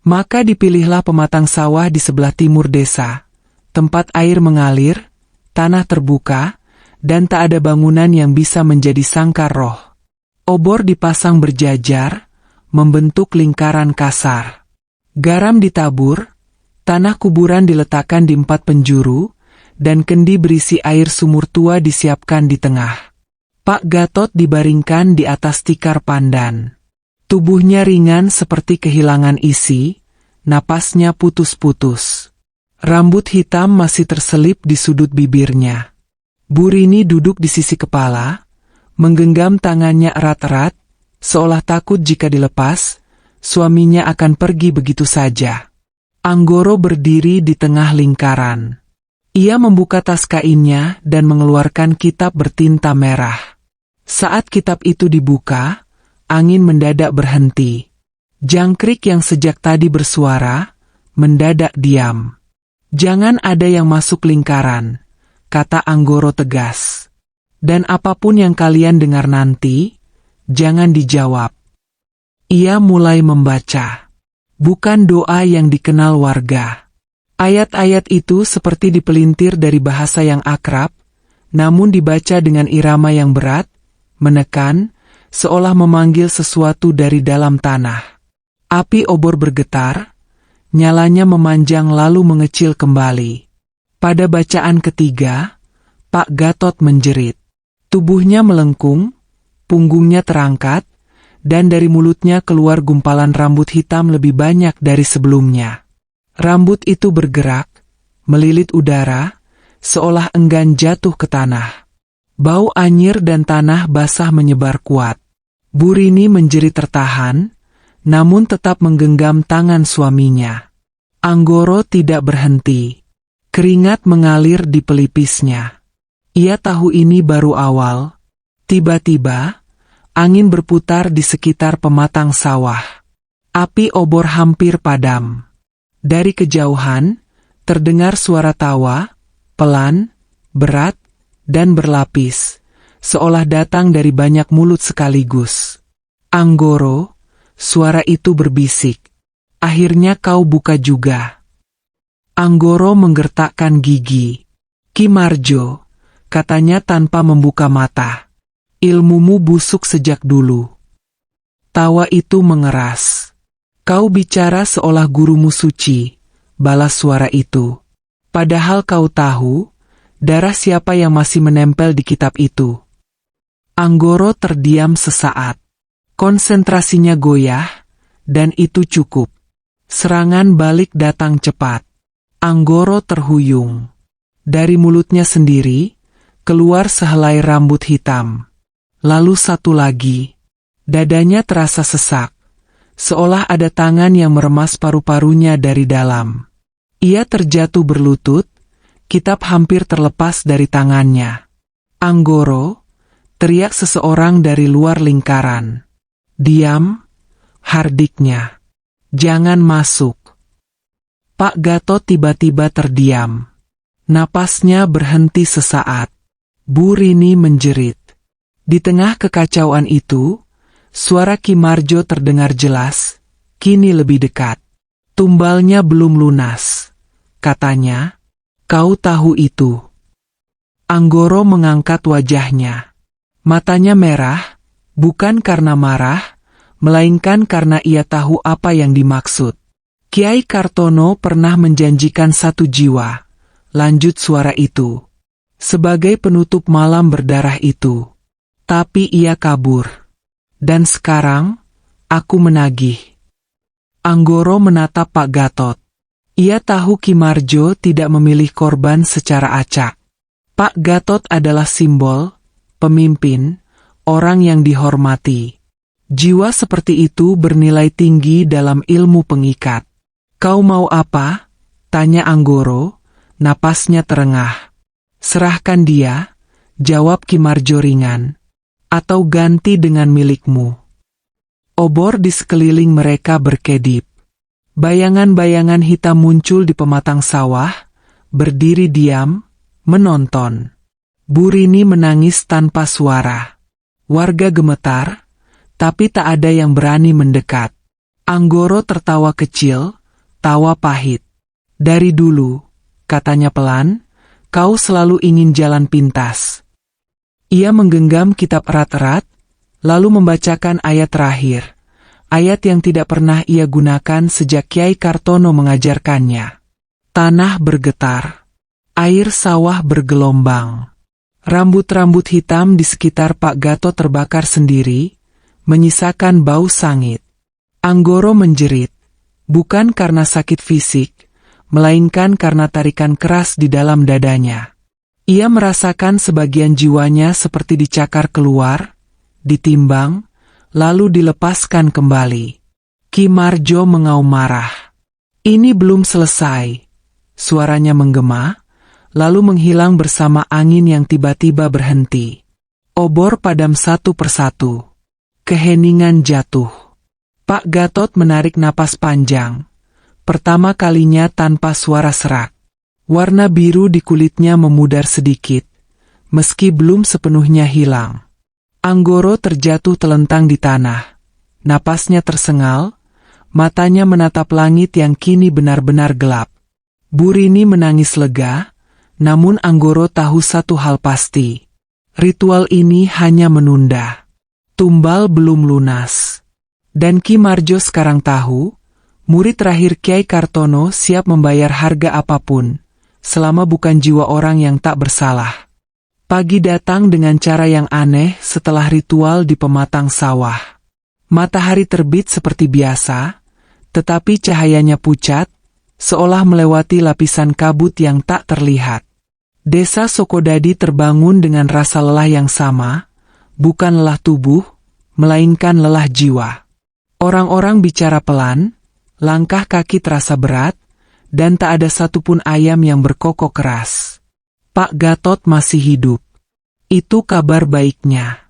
Maka dipilihlah pematang sawah di sebelah timur desa, tempat air mengalir, tanah terbuka, dan tak ada bangunan yang bisa menjadi sangkar roh. Obor dipasang berjajar, membentuk lingkaran kasar. Garam ditabur, tanah kuburan diletakkan di 4 penjuru, dan kendi berisi air sumur tua disiapkan di tengah. Pak Gatot dibaringkan di atas tikar pandan. Tubuhnya ringan seperti kehilangan isi, napasnya putus-putus. Rambut hitam masih terselip di sudut bibirnya. Bu Rini duduk di sisi kepala, menggenggam tangannya erat-erat, seolah takut jika dilepas, suaminya akan pergi begitu saja. Anggoro berdiri di tengah lingkaran. Ia membuka tas kainnya dan mengeluarkan kitab bertinta merah. Saat kitab itu dibuka, angin mendadak berhenti. Jangkrik yang sejak tadi bersuara, mendadak diam. "Jangan ada yang masuk lingkaran," kata Anggoro tegas. "Dan apapun yang kalian dengar nanti, jangan dijawab." Ia mulai membaca. Bukan doa yang dikenal warga. Ayat-ayat itu seperti dipelintir dari bahasa yang akrab, namun dibaca dengan irama yang berat, menekan, seolah memanggil sesuatu dari dalam tanah. Api obor bergetar, nyalanya memanjang lalu mengecil kembali. Pada bacaan ketiga, Pak Gatot menjerit. Tubuhnya melengkung, punggungnya terangkat, dan dari mulutnya keluar gumpalan rambut hitam lebih banyak dari sebelumnya. Rambut itu bergerak, melilit udara, seolah enggan jatuh ke tanah. Bau anyir dan tanah basah menyebar kuat. Bu Rini menjerit tertahan, namun tetap menggenggam tangan suaminya. Anggoro tidak berhenti. Keringat mengalir di pelipisnya. Ia tahu ini baru awal. Tiba-tiba, angin berputar di sekitar pematang sawah. Api obor hampir padam. Dari kejauhan, terdengar suara tawa, pelan, berat, dan berlapis, seolah datang dari banyak mulut sekaligus. "Anggoro," suara itu berbisik. "Akhirnya kau buka juga." Anggoro menggertakkan gigi. "Ki Marjo," katanya tanpa membuka mata. "Ilmumu busuk sejak dulu." Tawa itu mengeras. "Kau bicara seolah gurumu suci," balas suara itu. "Padahal kau tahu, darah siapa yang masih menempel di kitab itu." Anggoro terdiam sesaat. Konsentrasinya goyah, dan itu cukup. Serangan balik datang cepat. Anggoro terhuyung. Dari mulutnya sendiri, keluar sehelai rambut hitam. Lalu satu lagi. Dadanya terasa sesak, seolah ada tangan yang meremas paru-parunya dari dalam. Ia terjatuh berlutut, kitab hampir terlepas dari tangannya. "Anggoro," teriak seseorang dari luar lingkaran. "Diam," hardiknya. "Jangan masuk." Pak Gatot tiba-tiba terdiam. Napasnya berhenti sesaat. Bu Rini menjerit. Di tengah kekacauan itu, suara Ki Marjo terdengar jelas, kini lebih dekat. "Tumbalnya belum lunas," katanya. "Kau tahu itu." Anggoro mengangkat wajahnya. Matanya merah, bukan karena marah, melainkan karena ia tahu apa yang dimaksud. "Kiai Kartono pernah menjanjikan 1 jiwa," lanjut suara itu, "sebagai penutup malam berdarah itu. Tapi ia kabur. Dan sekarang, aku menagih." Anggoro menatap Pak Gatot. Ia tahu Ki Marjo tidak memilih korban secara acak. Pak Gatot adalah simbol, pemimpin, orang yang dihormati. Jiwa seperti itu bernilai tinggi dalam ilmu pengikat. "Kau mau apa?" tanya Anggoro, napasnya terengah. "Serahkan dia," jawab Ki Marjo ringan. Atau ganti dengan milikmu. Obor di sekeliling mereka berkedip. Bayangan-bayangan hitam muncul di pematang sawah, berdiri diam, menonton. Burini menangis tanpa suara. Warga gemetar, tapi tak ada yang berani mendekat. Anggoro tertawa kecil, tawa pahit. Dari dulu, katanya pelan, kau selalu ingin jalan pintas. Ia menggenggam kitab erat-erat, lalu membacakan ayat terakhir. Ayat yang tidak pernah ia gunakan sejak Kiai Kartono mengajarkannya. Tanah bergetar. Air sawah bergelombang. Rambut-rambut hitam di sekitar Pak Gatot terbakar sendiri, menyisakan bau sangit. Anggoro menjerit, bukan karena sakit fisik, melainkan karena tarikan keras di dalam dadanya. Ia merasakan sebagian jiwanya seperti dicakar keluar, ditimbang, lalu dilepaskan kembali. Ki Marjo mengaum marah. Ini belum selesai. Suaranya menggema, lalu menghilang bersama angin yang tiba-tiba berhenti. Obor padam satu persatu. Keheningan jatuh. Pak Gatot menarik napas panjang. Pertama kalinya tanpa suara serak. Warna biru di kulitnya memudar sedikit, meski belum sepenuhnya hilang. Anggoro terjatuh telentang di tanah. Napasnya tersengal, matanya menatap langit yang kini benar-benar gelap. Burini menangis lega, namun Anggoro tahu satu hal pasti. Ritual ini hanya menunda. Tumbal belum lunas. Dan Ki Marjo sekarang tahu, murid terakhir Kiai Kartono siap membayar harga apapun, selama bukan jiwa orang yang tak bersalah. Pagi datang dengan cara yang aneh setelah ritual di pematang sawah. Matahari terbit seperti biasa, tetapi cahayanya pucat, seolah melewati lapisan kabut yang tak terlihat. Desa Sokodadi terbangun dengan rasa lelah yang sama, bukan lelah tubuh, melainkan lelah jiwa. Orang-orang bicara pelan, langkah kaki terasa berat, dan tak ada satupun ayam yang berkokok keras. Pak Gatot masih hidup. Itu kabar baiknya.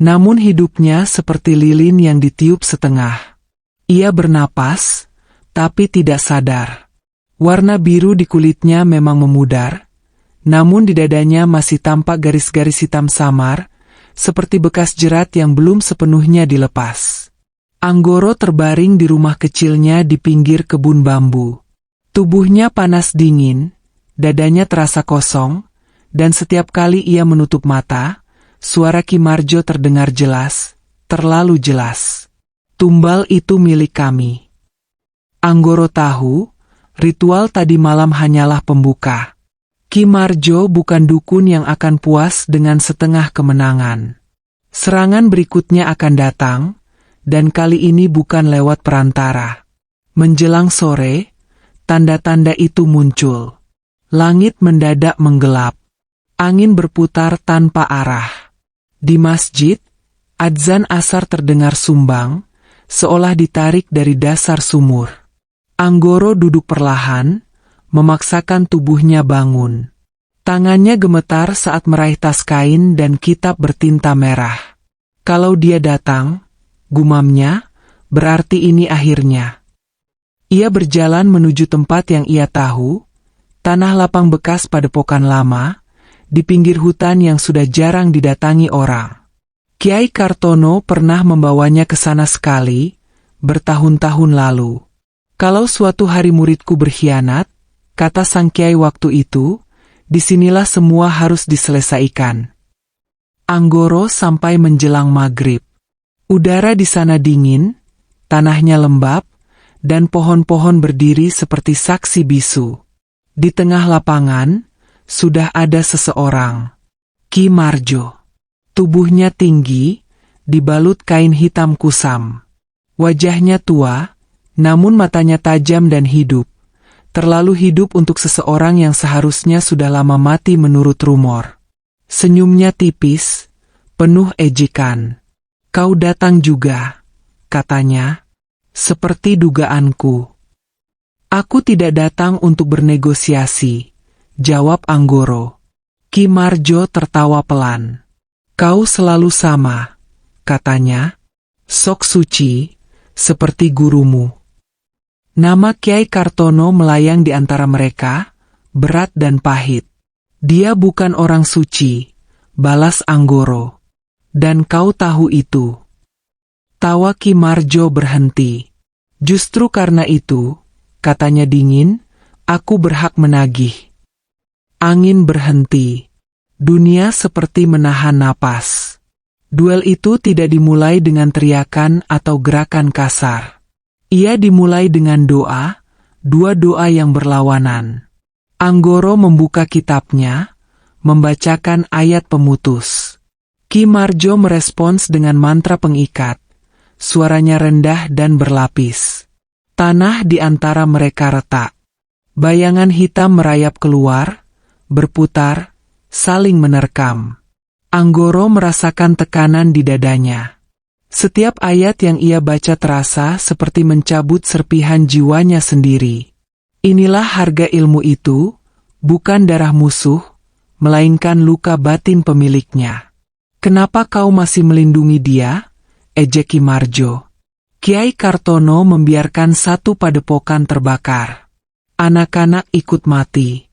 Namun hidupnya seperti lilin yang ditiup setengah. Ia bernapas, tapi tidak sadar. Warna biru di kulitnya memang memudar, namun di dadanya masih tampak garis-garis hitam samar, seperti bekas jerat yang belum sepenuhnya dilepas. Anggoro terbaring di rumah kecilnya di pinggir kebun bambu. Tubuhnya panas dingin, dadanya terasa kosong, dan setiap kali ia menutup mata, suara Ki Marjo terdengar jelas, terlalu jelas. Tumbal itu milik kami. Anggoro tahu, ritual tadi malam hanyalah pembuka. Ki Marjo bukan dukun yang akan puas dengan setengah kemenangan. Serangan berikutnya akan datang, dan kali ini bukan lewat perantara. Menjelang sore, tanda-tanda itu muncul. Langit mendadak menggelap. Angin berputar tanpa arah. Di masjid, adzan asar terdengar sumbang, seolah ditarik dari dasar sumur. Anggoro duduk perlahan, memaksakan tubuhnya bangun. Tangannya gemetar saat meraih tas kain dan kitab bertinta merah. Kalau dia datang, gumamnya, berarti ini akhirnya. Ia berjalan menuju tempat yang ia tahu, tanah lapang bekas padepokan lama, di pinggir hutan yang sudah jarang didatangi orang. Kiai Kartono pernah membawanya ke sana sekali, bertahun-tahun lalu. Kalau suatu hari muridku berkhianat, kata sang kiai waktu itu, disinilah semua harus diselesaikan. Anggoro sampai menjelang maghrib. Udara di sana dingin, tanahnya lembab, dan pohon-pohon berdiri seperti saksi bisu. Di tengah lapangan, sudah ada seseorang. Ki Marjo. Tubuhnya tinggi, dibalut kain hitam kusam. Wajahnya tua, namun matanya tajam dan hidup. Terlalu hidup untuk seseorang yang seharusnya sudah lama mati menurut rumor. Senyumnya tipis, penuh ejekan. Kau datang juga, katanya. Seperti dugaanku. Aku tidak datang untuk bernegosiasi, jawab Anggoro. Ki Marjo tertawa pelan. Kau selalu sama, katanya. Sok suci, seperti gurumu. Nama Kiai Kartono melayang di antara mereka, berat dan pahit. Dia bukan orang suci, balas Anggoro. Dan kau tahu itu. Tawa Ki Marjo berhenti. Justru karena itu, katanya dingin, aku berhak menagih. Angin berhenti. Dunia seperti menahan napas. Duel itu tidak dimulai dengan teriakan atau gerakan kasar. Ia dimulai dengan doa, dua doa yang berlawanan. Anggoro membuka kitabnya, membacakan ayat pemutus. Ki Marjo merespons dengan mantra pengikat. Suaranya rendah dan berlapis. Tanah di antara mereka retak. Bayangan hitam merayap keluar, berputar, saling menerkam. Anggoro merasakan tekanan di dadanya. Setiap ayat yang ia baca terasa seperti mencabut serpihan jiwanya sendiri. Inilah harga ilmu itu, bukan darah musuh, melainkan luka batin pemiliknya. Kenapa kau masih melindungi dia? Ejek Ki Marjo. Kiai Kartono membiarkan satu padepokan terbakar. Anak-anak ikut mati.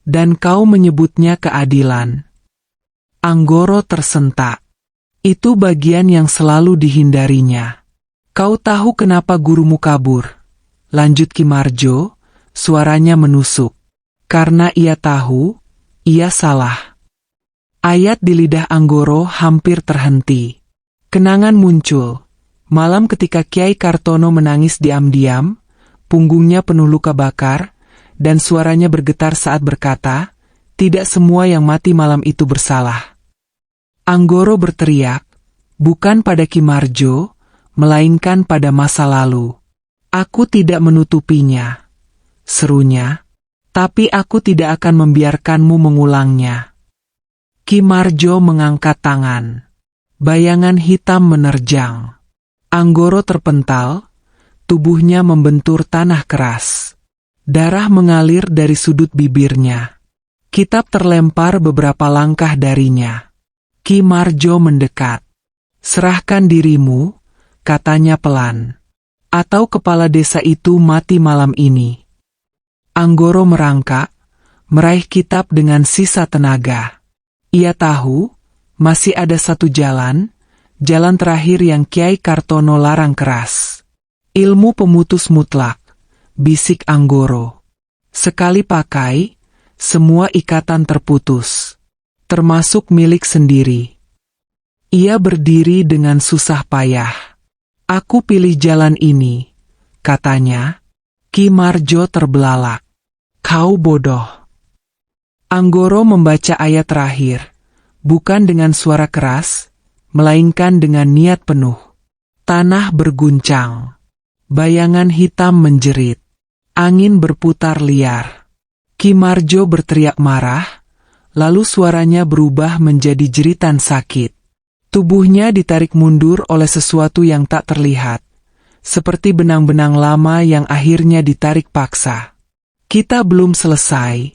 Dan kau menyebutnya keadilan. Anggoro tersentak. Itu bagian yang selalu dihindarinya. Kau tahu kenapa gurumu kabur? Lanjut Ki Marjo, suaranya menusuk. Karena ia tahu, ia salah. Ayat di lidah Anggoro hampir terhenti. Kenangan muncul. Malam ketika Kiai Kartono menangis diam-diam, punggungnya penuh luka bakar, dan suaranya bergetar saat berkata, tidak semua yang mati malam itu bersalah. Anggoro berteriak, bukan pada Ki Marjo, melainkan pada masa lalu. Aku tidak menutupinya, serunya, tapi aku tidak akan membiarkanmu mengulangnya. Ki Marjo mengangkat tangan. Bayangan hitam menerjang. Anggoro terpental, tubuhnya membentur tanah keras. Darah mengalir dari sudut bibirnya. Kitab terlempar beberapa langkah darinya. Ki Marjo mendekat. Serahkan dirimu, katanya pelan. Atau kepala desa itu mati malam ini. Anggoro merangkak, meraih kitab dengan sisa tenaga. Ia tahu, masih ada satu jalan terakhir yang Kiai Kartono larang keras. Ilmu pemutus mutlak, bisik Anggoro. Sekali pakai, semua ikatan terputus. Termasuk milik sendiri. Ia berdiri dengan susah payah. Aku pilih jalan ini, katanya. Ki Marjo terbelalak. Kau bodoh. Anggoro membaca ayat terakhir, bukan dengan suara keras, melainkan dengan niat penuh. Tanah berguncang. Bayangan hitam menjerit. Angin berputar liar. Ki Marjo berteriak marah, lalu suaranya berubah menjadi jeritan sakit. Tubuhnya ditarik mundur oleh sesuatu yang tak terlihat, seperti benang-benang lama yang akhirnya ditarik paksa. Kita belum selesai,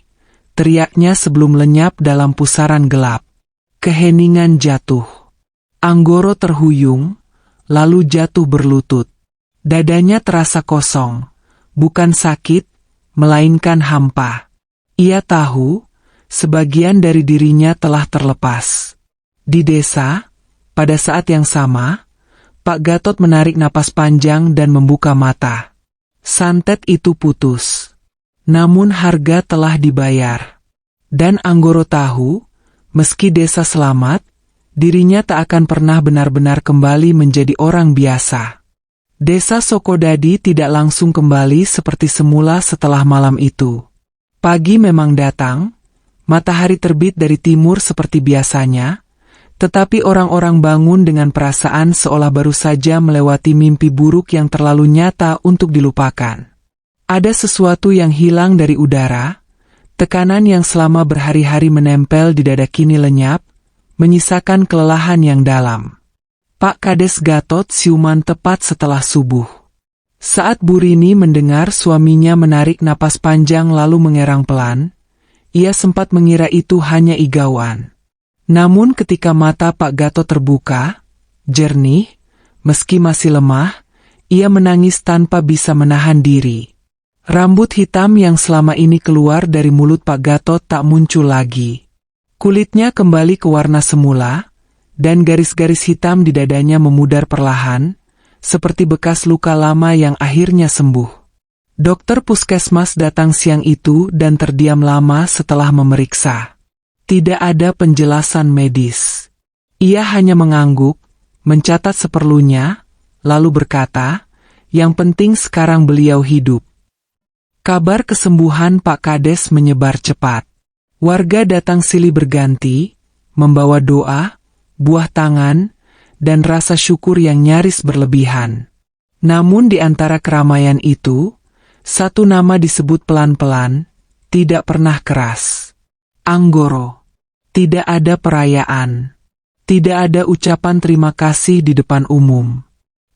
teriaknya sebelum lenyap dalam pusaran gelap. Keheningan jatuh. Anggoro terhuyung, lalu jatuh berlutut. Dadanya terasa kosong, bukan sakit, melainkan hampa. Ia tahu, sebagian dari dirinya telah terlepas. Di desa, pada saat yang sama, Pak Gatot menarik napas panjang dan membuka mata. Santet itu putus. Namun harga telah dibayar. Dan Anggoro tahu, meski desa selamat, dirinya tak akan pernah benar-benar kembali menjadi orang biasa. Desa Sokodadi tidak langsung kembali seperti semula setelah malam itu. Pagi memang datang, matahari terbit dari timur seperti biasanya, tetapi orang-orang bangun dengan perasaan seolah baru saja melewati mimpi buruk yang terlalu nyata untuk dilupakan. Ada sesuatu yang hilang dari udara, tekanan yang selama berhari-hari menempel di dada kini lenyap, menyisakan kelelahan yang dalam. Pak Kades Gatot siuman tepat setelah subuh. Saat Bu Rini mendengar suaminya menarik napas panjang lalu mengerang pelan, ia sempat mengira itu hanya igauan. Namun ketika mata Pak Gatot terbuka, jernih, meski masih lemah, ia menangis tanpa bisa menahan diri. Rambut hitam yang selama ini keluar dari mulut Pak Gatot tak muncul lagi. Kulitnya kembali ke warna semula, dan garis-garis hitam di dadanya memudar perlahan, seperti bekas luka lama yang akhirnya sembuh. Dokter puskesmas datang siang itu dan terdiam lama setelah memeriksa. Tidak ada penjelasan medis. Ia hanya mengangguk, mencatat seperlunya, lalu berkata, "Yang penting sekarang beliau hidup." Kabar kesembuhan Pak Kades menyebar cepat. Warga datang silih berganti, membawa doa, buah tangan, dan rasa syukur yang nyaris berlebihan. Namun di antara keramaian itu, satu nama disebut pelan-pelan, tidak pernah keras. Anggoro. Tidak ada perayaan. Tidak ada ucapan terima kasih di depan umum.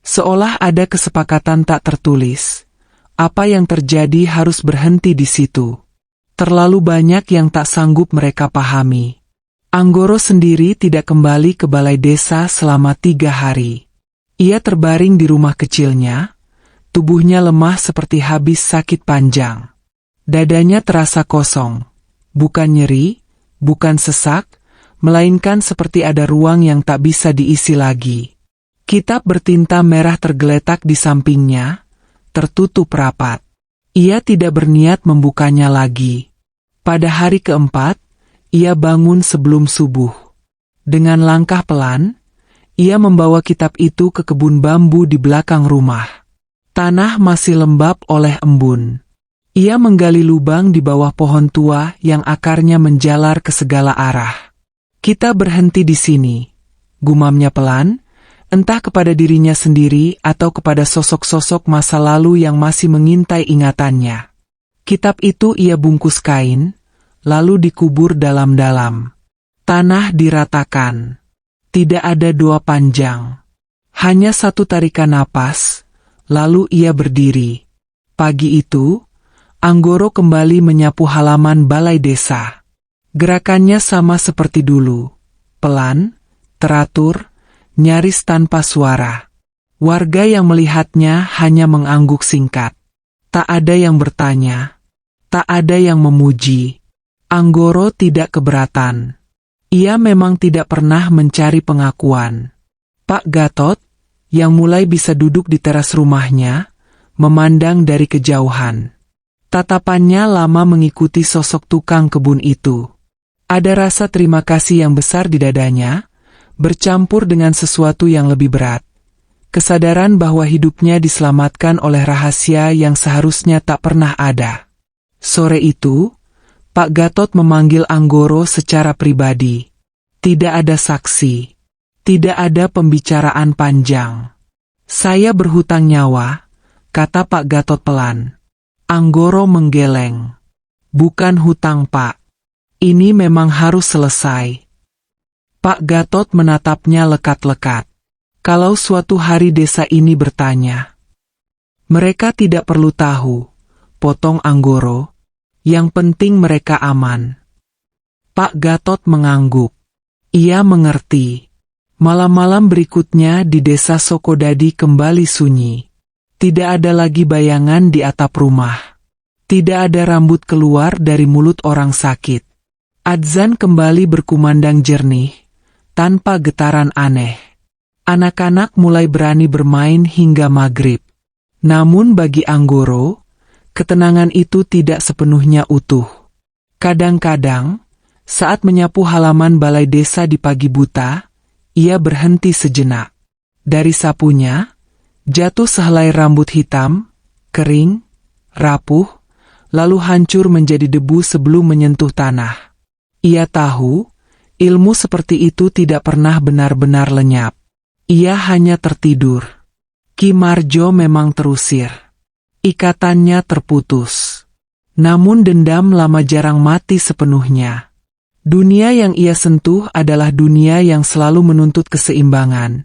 Seolah ada kesepakatan tak tertulis. Apa yang terjadi harus berhenti di situ. Terlalu banyak yang tak sanggup mereka pahami. Anggoro sendiri tidak kembali ke balai desa selama 3 hari. Ia terbaring di rumah kecilnya, tubuhnya lemah seperti habis sakit panjang. Dadanya terasa kosong, bukan nyeri, bukan sesak, melainkan seperti ada ruang yang tak bisa diisi lagi. Kitab bertinta merah tergeletak di sampingnya, tertutup rapat. Ia tidak berniat membukanya lagi. Pada hari keempat, ia bangun sebelum subuh. Dengan langkah pelan, ia membawa kitab itu ke kebun bambu di belakang rumah. Tanah masih lembab oleh embun. Ia menggali lubang di bawah pohon tua yang akarnya menjalar ke segala arah. "Kita berhenti di sini," gumamnya pelan, entah kepada dirinya sendiri atau kepada sosok-sosok masa lalu yang masih mengintai ingatannya. Kitab itu ia bungkus kain, lalu dikubur dalam-dalam. Tanah diratakan. Tidak ada doa panjang. Hanya satu tarikan napas, lalu ia berdiri. Pagi itu, Anggoro kembali menyapu halaman balai desa. Gerakannya sama seperti dulu, pelan, teratur, nyaris tanpa suara. Warga yang melihatnya hanya mengangguk singkat. Tak ada yang bertanya, tak ada yang memuji. Anggoro tidak keberatan. Ia memang tidak pernah mencari pengakuan. Pak Gatot, yang mulai bisa duduk di teras rumahnya, memandang dari kejauhan. Tatapannya lama mengikuti sosok tukang kebun itu. Ada rasa terima kasih yang besar di dadanya, bercampur dengan sesuatu yang lebih berat. Kesadaran bahwa hidupnya diselamatkan oleh rahasia yang seharusnya tak pernah ada. Sore itu, Pak Gatot memanggil Anggoro secara pribadi. Tidak ada saksi. Tidak ada pembicaraan panjang. "Saya berhutang nyawa," kata Pak Gatot pelan. Anggoro menggeleng. "Bukan hutang, Pak. Ini memang harus selesai." Pak Gatot menatapnya lekat-lekat. Kalau suatu hari desa ini bertanya, "Mereka tidak perlu tahu," potong Anggoro. "Yang penting mereka aman." Pak Gatot mengangguk. Ia mengerti. Malam-malam berikutnya di desa Sokodadi kembali sunyi. Tidak ada lagi bayangan di atap rumah. Tidak ada rambut keluar dari mulut orang sakit. Adzan kembali berkumandang jernih, tanpa getaran aneh. Anak-anak mulai berani bermain hingga maghrib. Namun bagi Anggoro, ketenangan itu tidak sepenuhnya utuh. Kadang-kadang, saat menyapu halaman balai desa di pagi buta, ia berhenti sejenak. Dari sapunya, jatuh sehelai rambut hitam, kering, rapuh, lalu hancur menjadi debu sebelum menyentuh tanah. Ia tahu, ilmu seperti itu tidak pernah benar-benar lenyap. Ia hanya tertidur. Ki Marjo memang terusir. Ikatannya terputus. Namun dendam lama jarang mati sepenuhnya. Dunia yang ia sentuh adalah dunia yang selalu menuntut keseimbangan.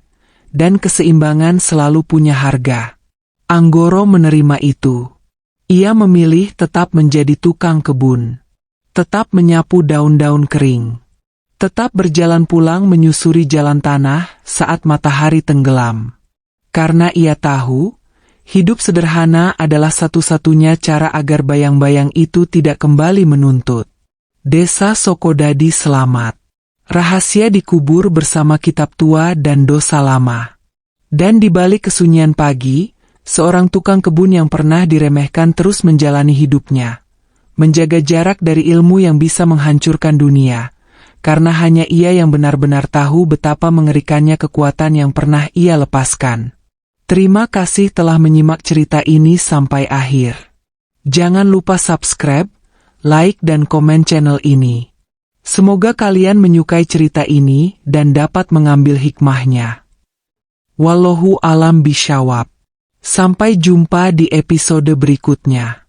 Dan keseimbangan selalu punya harga. Anggoro menerima itu. Ia memilih tetap menjadi tukang kebun. Tetap menyapu daun-daun kering. Tetap berjalan pulang menyusuri jalan tanah saat matahari tenggelam. Karena ia tahu, hidup sederhana adalah satu-satunya cara agar bayang-bayang itu tidak kembali menuntut. Desa Sokodadi selamat. Rahasia dikubur bersama kitab tua dan dosa lama. Dan di balik kesunyian pagi, seorang tukang kebun yang pernah diremehkan terus menjalani hidupnya. Menjaga jarak dari ilmu yang bisa menghancurkan dunia. Karena hanya ia yang benar-benar tahu betapa mengerikannya kekuatan yang pernah ia lepaskan. Terima kasih telah menyimak cerita ini sampai akhir. Jangan lupa subscribe, like dan komen channel ini. Semoga kalian menyukai cerita ini dan dapat mengambil hikmahnya. Wallahu alam bishawab. Sampai jumpa di episode berikutnya.